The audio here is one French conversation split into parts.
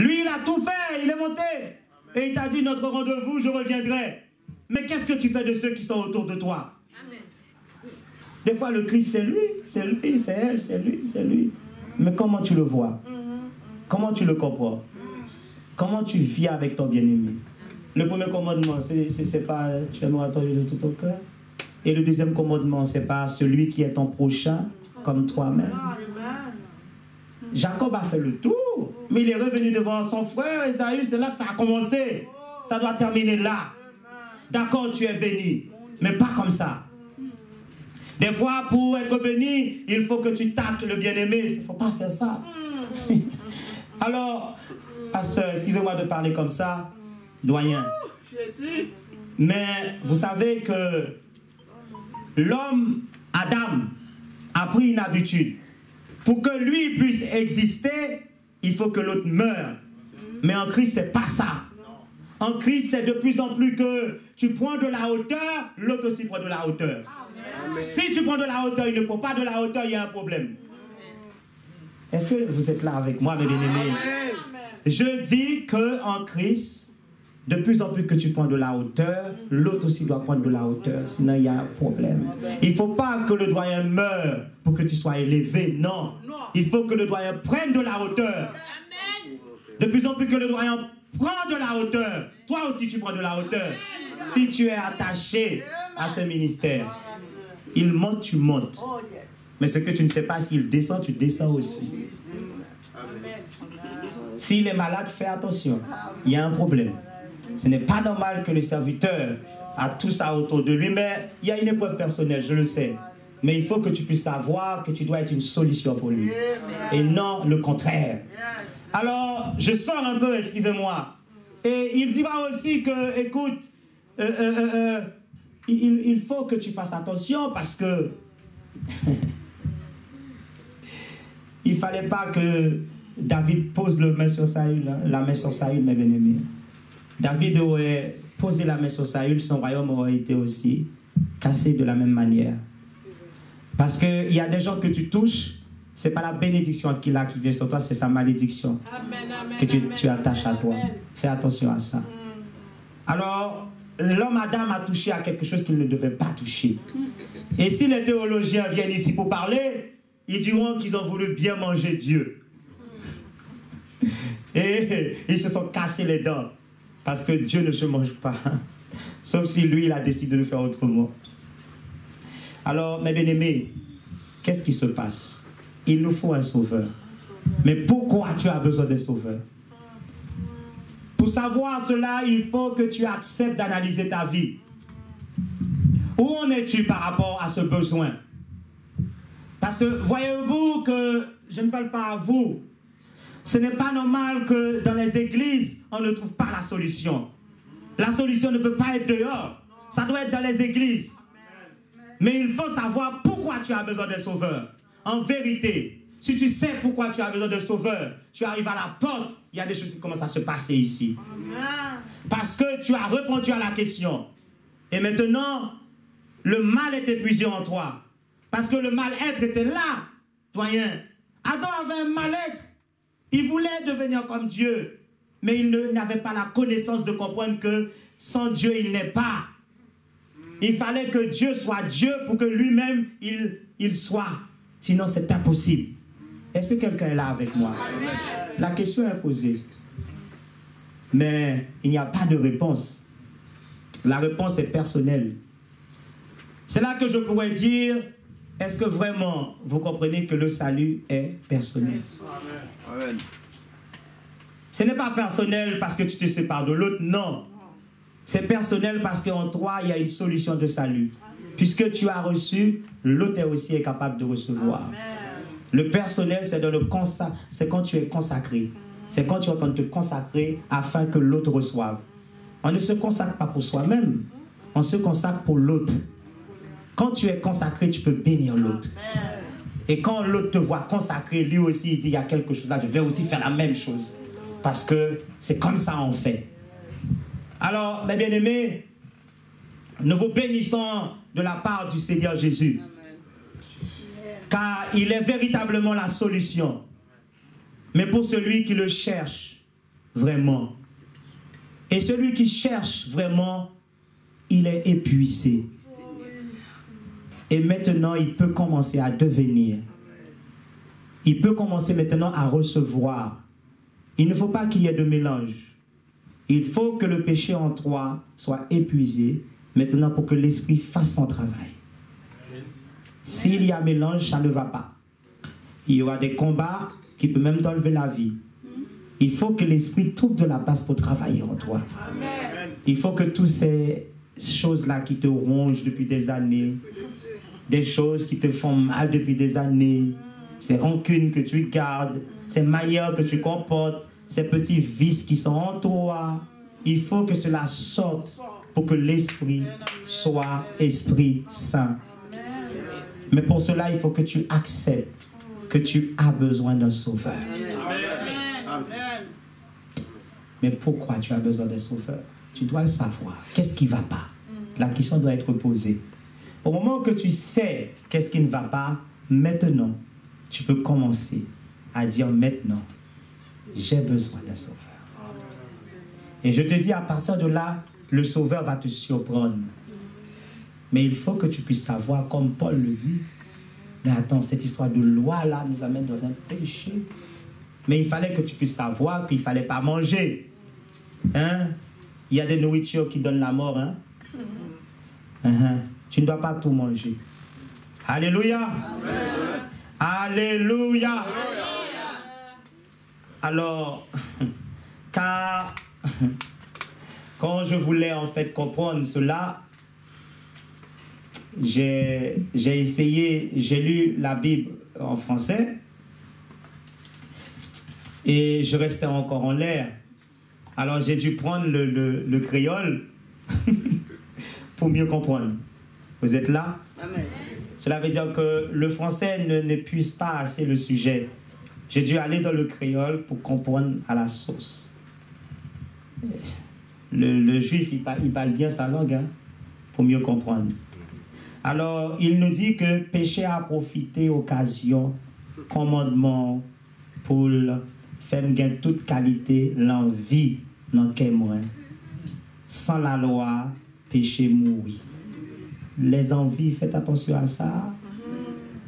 Lui, il a tout fait, il est monté. Et il t'a dit, notre rendez-vous, je reviendrai. Mais qu'est-ce que tu fais de ceux qui sont autour de toi? Des fois, le Christ, c'est lui, c'est elle, c'est lui, c'est lui. Mais comment tu le vois? Comment tu le comprends? Comment tu vis avec ton bien-aimé? Le premier commandement, c'est pas tu aimeras ton Dieu de tout ton cœur. Et le deuxième commandement, c'est pas celui qui est ton prochain comme toi-même. Jacob a fait le tour, mais il est revenu devant son frère Esaü, c'est là que ça a commencé. Ça doit terminer là. D'accord, tu es béni, mais pas comme ça. Des fois, pour être béni, il faut que tu tâtes le bien-aimé. Il ne faut pas faire ça. Alors, pasteur, excusez-moi de parler comme ça, doyen. Mais vous savez que l'homme, Adam, a pris une habitude. Pour que lui puisse exister, il faut que l'autre meure. Mais en Christ, ce n'est pas ça. En Christ, c'est de plus en plus que tu prends de la hauteur, l'autre aussi prend de la hauteur. Amen. Si tu prends de la hauteur, il ne prend pas de la hauteur, il y a un problème. Est-ce que vous êtes là avec moi, mes bien-aimés? Je dis qu'en Christ, de plus en plus que tu prends de la hauteur, l'autre aussi doit prendre de la hauteur, sinon il y a un problème. Il ne faut pas que le doyen meure pour que tu sois élevé, non. Il faut que le doyen prenne de la hauteur. De plus en plus que le doyen prend de la hauteur, toi aussi tu prends de la hauteur. Si tu es attaché à ce ministère, il monte, tu montes. Mais ce que tu ne sais pas, s'il descend, tu descends aussi. S'il est malade, fais attention. Il y a un problème. Ce n'est pas normal que le serviteur a tout ça autour de lui, mais il y a une épreuve personnelle, je le sais. Mais il faut que tu puisses savoir que tu dois être une solution pour lui. Et non le contraire. Alors, je sors un peu, excusez-moi. Et il dira aussi que, écoute, il faut que tu fasses attention parce que il ne fallait pas que David pose la main sur Saül, mes bien-aimés. David aurait posé la main sur Saül, son royaume aurait été aussi cassé de la même manière. Parce qu'il y a des gens que tu touches, ce n'est pas la bénédiction qu'il a qui vient sur toi, c'est sa malédiction que tu attaches à toi. Fais attention à ça. Alors, l'homme Adam a touché à quelque chose qu'il ne devait pas toucher. Et si les théologiens viennent ici pour parler, ils diront qu'ils ont voulu bien manger Dieu. Et ils se sont cassés les dents. Parce que Dieu ne se mange pas. Sauf si lui, il a décidé de faire autrement. Alors, mes bien-aimés, qu'est-ce qui se passe? Il nous faut un sauveur. Mais pourquoi tu as besoin d'un sauveur? Pour savoir cela, il faut que tu acceptes d'analyser ta vie. Où en es-tu par rapport à ce besoin? Parce que voyez-vous que, je ne parle pas à vous, ce n'est pas normal que dans les églises, on ne trouve pas la solution. La solution ne peut pas être dehors. Ça doit être dans les églises. Mais il faut savoir pourquoi tu as besoin d'un sauveur. En vérité, si tu sais pourquoi tu as besoin d'un sauveur, tu arrives à la porte, il y a des choses qui commencent à se passer ici. Parce que tu as répondu à la question. Et maintenant, le mal est épuisé en toi. Parce que le mal-être était là, doyen. Adam avait un mal-être. Il voulait devenir comme Dieu. Mais il n'avait pas la connaissance de comprendre que sans Dieu, il n'est pas. Il fallait que Dieu soit Dieu pour que lui-même, il soit. Sinon, c'est impossible. Est-ce que quelqu'un est là avec moi? La question est posée. Mais il n'y a pas de réponse. La réponse est personnelle. C'est là que je pourrais dire, est-ce que vraiment vous comprenez que le salut est personnel? Amen. Ce n'est pas personnel parce que tu te sépares de l'autre, non. C'est personnel parce qu'en toi, il y a une solution de salut. Puisque tu as reçu, l'autre aussi est capable de recevoir. Amen. Le personnel, c'est quand tu es consacré. C'est quand tu es en train de te consacrer afin que l'autre reçoive. On ne se consacre pas pour soi-même. On se consacre pour l'autre. Quand tu es consacré, tu peux bénir l'autre. Et quand l'autre te voit consacré, lui aussi, il dit, il y a quelque chose là, je vais aussi faire la même chose. Parce que c'est comme ça on fait. Alors, mes bien-aimés, nous vous bénissons de la part du Seigneur Jésus. Car il est véritablement la solution. Mais pour celui qui le cherche, vraiment. Et celui qui cherche vraiment, il est épuisé. Et maintenant, il peut commencer à devenir. Il peut commencer maintenant à recevoir. Il ne faut pas qu'il y ait de mélange. Il faut que le péché en toi soit épuisé maintenant pour que l'esprit fasse son travail. S'il y a mélange, ça ne va pas. Il y aura des combats qui peuvent même t'enlever la vie. Il faut que l'esprit trouve de la place pour travailler en toi. Il faut que toutes ces choses-là qui te rongent depuis des années, des choses qui te font mal depuis des années, ces rancunes que tu gardes, ces manières que tu comportes, ces petits vices qui sont en toi, il faut que cela sorte pour que l'esprit soit Esprit Saint. Mais pour cela, il faut que tu acceptes que tu as besoin d'un sauveur. Mais pourquoi tu as besoin d'un sauveur? Tu dois le savoir. Qu'est-ce qui ne va pas? La question doit être posée. Au moment que tu sais qu'est-ce qui ne va pas, maintenant, tu peux commencer à dire maintenant, j'ai besoin d'un sauveur. Et je te dis, à partir de là, le sauveur va te surprendre. Mais il faut que tu puisses savoir, comme Paul le dit, mais attends, cette histoire de loi-là nous amène dans un péché. Mais il fallait que tu puisses savoir qu'il ne fallait pas manger. Hein? Il y a des nourritures qui donnent la mort. Hein? Tu ne dois pas tout manger. Alléluia. Alléluia. Alors, car quand je voulais en fait comprendre cela, j'ai essayé, j'ai lu la Bible en français et je restais encore en l'air. Alors j'ai dû prendre le créole pour mieux comprendre. Vous êtes là? Amen. Cela veut dire que le français n'épuise pas assez le sujet. J'ai dû aller dans le créole pour comprendre à la sauce. Le juif, il parle bien sa langue, hein, pour mieux comprendre. Alors, il nous dit que péché a profité, occasion, commandement, pour faire gagner toute qualité, l'envie, non qu'est moins. Sans la loi, péché mourit. Les envies, faites attention à ça.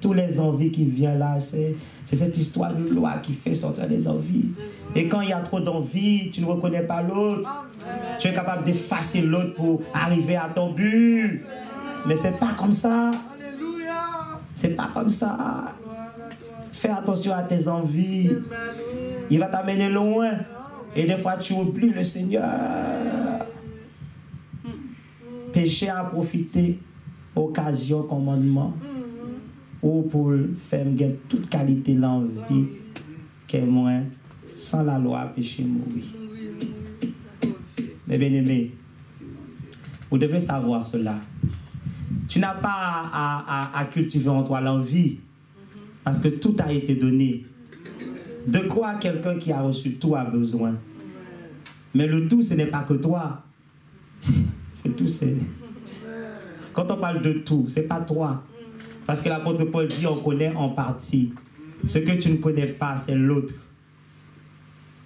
Tous les envies qui viennent là, c'est cette histoire de loi qui fait sortir les envies. Et quand il y a trop d'envie, tu ne reconnais pas l'autre. Tu es capable d'effacer l'autre pour arriver à ton but. Mais c'est pas comme ça. C'est pas comme ça. Fais attention à tes envies. Il va t'amener loin. Et des fois, tu oublies le Seigneur. Péché à profiter, occasion, commandement. Ou pour faire gagner toute qualité l'envie qui est moins. Sans la loi, péché mourit. Mes bien-aimés, vous devez savoir cela. Tu n'as pas à cultiver en toi l'envie, parce que tout a été donné. De quoi quelqu'un qui a reçu tout a besoin? Mais le tout, ce n'est pas que toi. C'est tout. Quand on parle de tout, ce n'est pas toi. Parce que l'apôtre Paul dit, on connaît en partie. Ce que tu ne connais pas, c'est l'autre.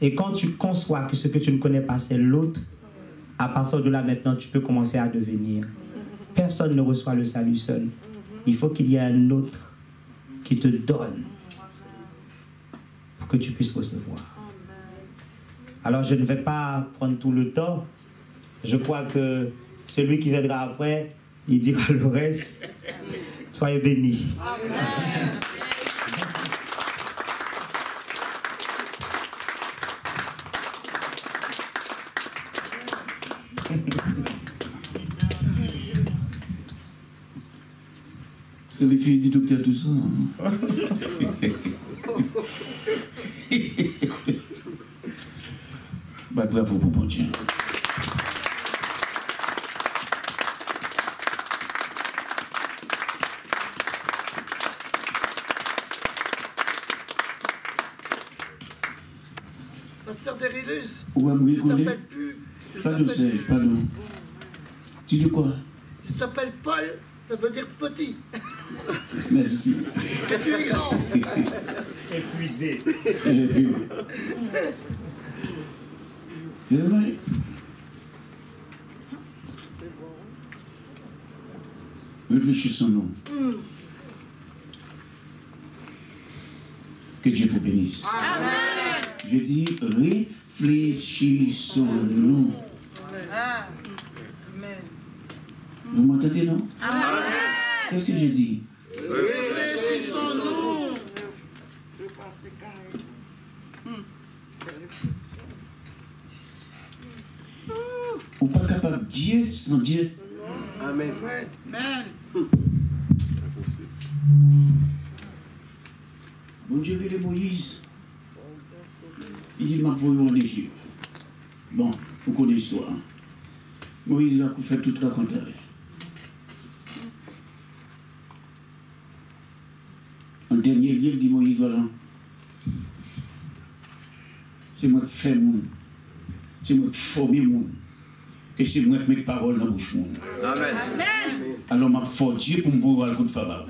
Et quand tu conçois que ce que tu ne connais pas, c'est l'autre, à partir de là, maintenant, tu peux commencer à devenir. Personne ne reçoit le salut seul. Il faut qu'il y ait un autre qui te donne pour que tu puisses recevoir. Alors, je ne vais pas prendre tout le temps. Je crois que celui qui viendra après, il dira le reste. Soyez bénis. Amen. C'est les filles du docteur tout ça. Hein? Bah, bravo pour bon Dieu. Pasteur Derilus, Ouais, je ne t'appelle plus. Pardon, pardon. Tu dis quoi? Je t'appelle Paul, ça veut dire petit. Merci. Et tu es grand. Épuisé. C'est vrai. Réfléchissons-nous. Que Dieu vous bénisse. Amen. Je dis réfléchissons-nous. Amen. Vous m'entendez, non? Amen. Qu'est-ce que j'ai dit? Réfléchissons-nous. Ou pas capable de Dieu sans Dieu. Amen. Amen. Bon Dieu, il est Moïse. Il dit, m'a envoyé en Égypte. Bon, vous connaissez l'histoire. Moïse il a fait tout le racontage. En dernier lieu, il dit Moïse, voilà. C'est moi qui fais mon. C'est moi qui forme mon. Et c'est moi qui mets paroles dans la bouche mon. Amen. Alors, m'a fait Dieu pour me voir le coup de faveur.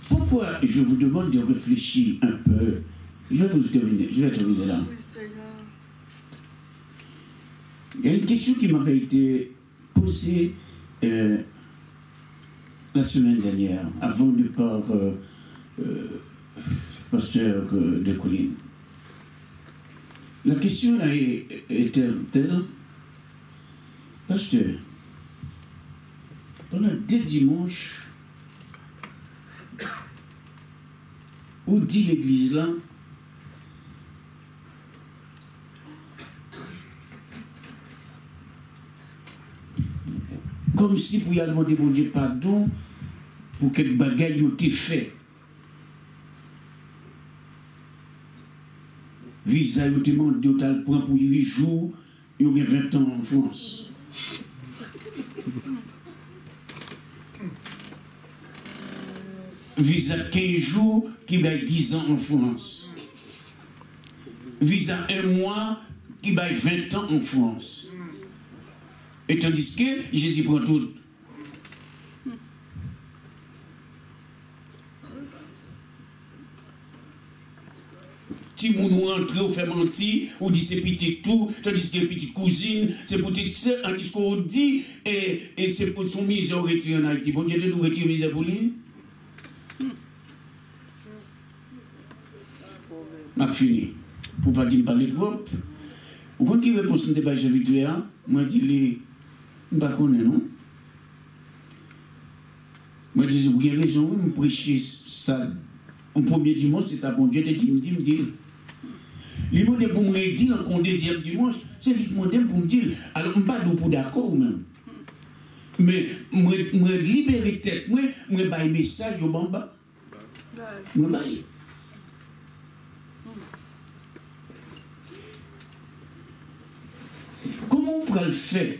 Pourquoi je vous demande de réfléchir un peu? Je vais terminer là. Il y a une question qui m'avait été posée la semaine dernière, avant de par pasteur de Colline. La question était telle, pasteur, pendant 2 dimanches, où dit l'église là, comme si pour y aller demander mon Dieu pardon pour quelque bagaille ont été fait. Visa ont demandé au tal point pour 8 jours, il y a 20 ans en France. Visa 15 jours qui va 10 ans en France. Visa 1 mois qui va 20 ans en France. Et tandis que Jésus prend tout. Si moun rentre ou fait mentir, ou dit c'est petit tout, tandis que petite cousine, c'est petite sœur, tandis qu'on dit, et c'est pour son misère retiré en Haïti. Bon Dieu, tu dois retirer misère pour lui. M'a fini. Pour pas dire parler trop. Ou quand il répond sur le débat virtuel, moi je dis, je ne sais pas, non? Moi je dis, vous avez raison, vous prêchez ça. Au premier dimanche, c'est ça, bon Dieu te dit, me dit. Les mots pour me dire qu'en deuxième dimanche, c'est les mots pour me dire. Alors, je ne suis pas pour d'accord même. Mais, je libérer tête, je vais un message au bamba. Je vais. Comment on pourrait le faire?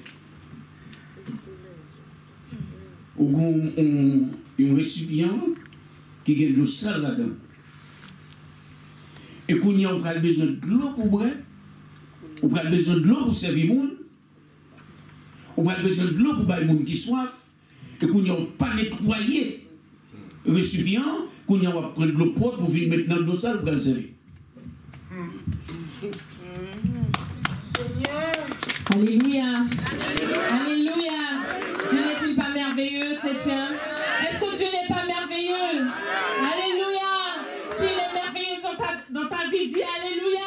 Un récipient qui gagne le sale là-dedans. Et qu'on y a besoin de l'eau pour boire, on a besoin de l'eau pour servir le monde, on a besoin de l'eau pour boire le monde qui soif, et qu'on n'y a pas nettoyé le récipient, qu'on y a prendre de l'eau propre pour venir maintenant de l'eau sale pour le servir. Alléluia. Alléluia. Dieu n'est-il pas merveilleux, chrétien? Est-ce que Dieu n'est pas merveilleux? Alléluia. S'il est merveilleux dans ta vie, dis Alléluia.